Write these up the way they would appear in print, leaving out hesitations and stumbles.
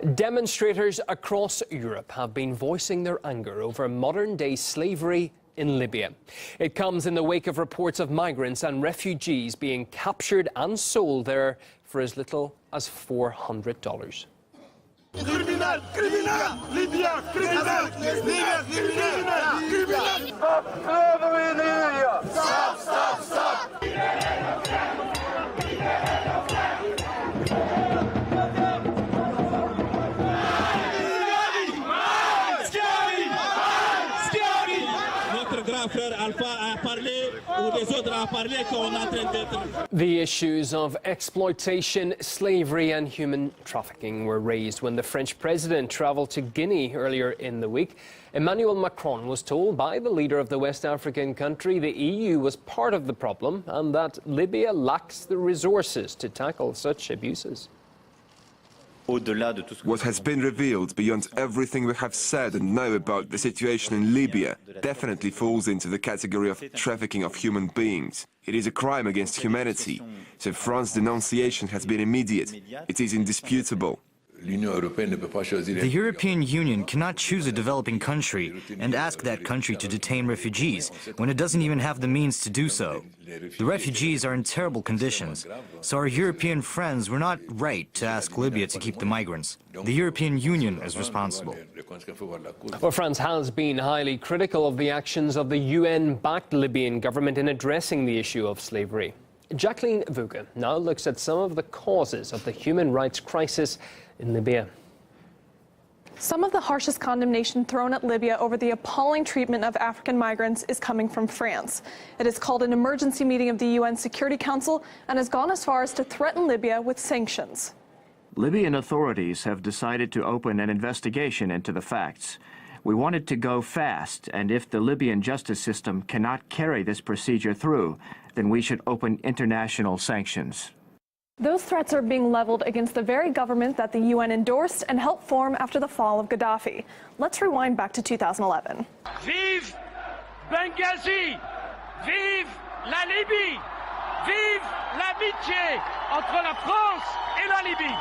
Demonstrators across Europe have been voicing their anger over modern-day slavery in Libya. It comes in the wake of reports of migrants and refugees being captured and sold there for as little as $400. Criminal! Criminal! Libya! Criminal! Libya! Criminal! Criminal! Stop slavery in Libya! Stop! Stop! Stop! The issues of exploitation, slavery and human trafficking were raised when the French president travelled to Guinea earlier in the week. Emmanuel Macron was told by the leader of the West African country the EU was part of the problem and that Libya lacks the resources to tackle such abuses. What has been revealed beyond everything we have said and know about the situation in Libya definitely falls into the category of trafficking of human beings. It is a crime against humanity, so France's denunciation has been immediate. It is indisputable. The European Union cannot choose a developing country and ask that country to detain refugees when it doesn't even have the means to do so. The refugees are in terrible conditions, so our European friends were not right to ask Libya to keep the migrants. The European Union is responsible. Well, France has been highly critical of the actions of the UN-backed Libyan government in addressing the issue of slavery. Jacqueline Vuga now looks at some of the causes of the human rights crisis in Libya. Some of the harshest condemnation thrown at Libya over the appalling treatment of African migrants is coming from France. It has called an emergency meeting of the UN Security Council and has gone as far as to threaten Libya with sanctions. Libyan authorities have decided to open an investigation into the facts. We wanted to go fast, and if the Libyan justice system cannot carry this procedure through, then we should open international sanctions. Those threats are being leveled against the very government that the UN endorsed and helped form after the fall of Gaddafi. Let's rewind back to 2011. Vive Benghazi! Vive la Libye! Vive l'amitié entre la France et la Libye!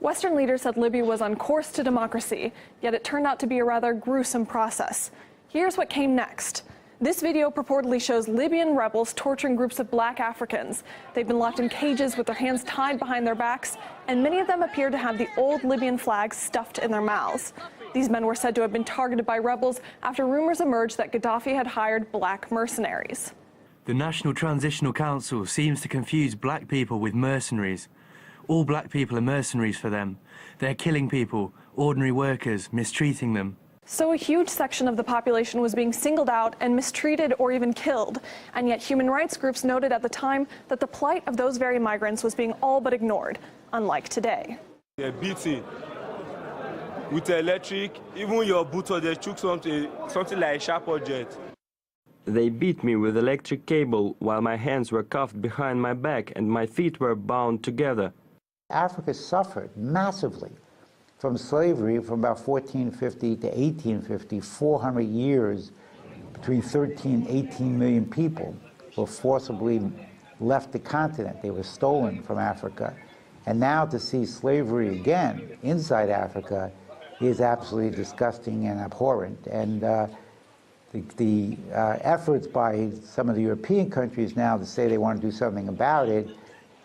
Western leaders said Libya was on course to democracy, yet it turned out to be a rather gruesome process. Here's what came next. This video purportedly shows Libyan rebels torturing groups of black Africans. They've been locked in cages with their hands tied behind their backs, and many of them appear to have the old Libyan flag stuffed in their mouths. These men were said to have been targeted by rebels after rumors emerged that Gaddafi had hired black mercenaries. The National Transitional Council seems to confuse black people with mercenaries. All black people are mercenaries for them. They're killing people, ordinary workers, mistreating them. So a huge section of the population was being singled out and mistreated or even killed. And yet human rights groups noted at the time that the plight of those very migrants was being all but ignored, unlike today. They're beating with electric, even your boot or they took something like a sharp object. They beat me with electric cable while my hands were cuffed behind my back and my feet were bound together. Africa suffered massively from slavery from about 1450 to 1850, 400 years, between 13 and 18 million people were forcibly left the continent. They were stolen from Africa. And now to see slavery again inside Africa is absolutely disgusting and abhorrent. And the efforts by some of the European countries now to say they want to do something about it,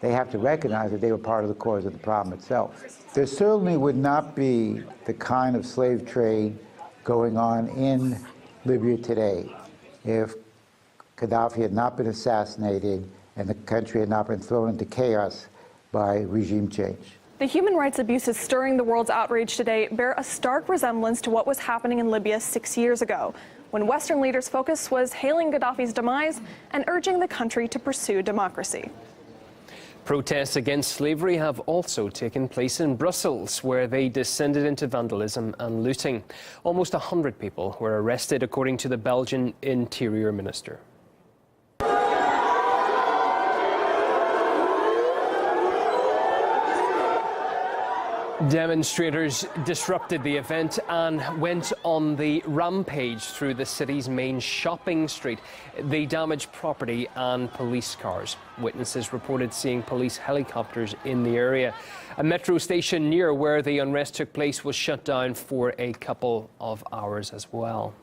they have to recognize that they were part of the cause of the problem itself. There certainly would not be the kind of slave trade going on in Libya today if Gaddafi had not been assassinated and the country had not been thrown into chaos by regime change. The human rights abuses stirring the world's outrage today bear a stark resemblance to what was happening in Libya 6 years ago, when Western leaders' focus was hailing Gaddafi's demise and urging the country to pursue democracy. Protests against slavery have also taken place in Brussels, where they descended into vandalism and looting. Almost 100 people were arrested, according to the Belgian Interior Minister. Demonstrators disrupted the event and went on the rampage through the city's main shopping street. They damaged property and police cars. Witnesses reported seeing police helicopters in the area. A metro station near where the unrest took place was shut down for a couple of hours as well.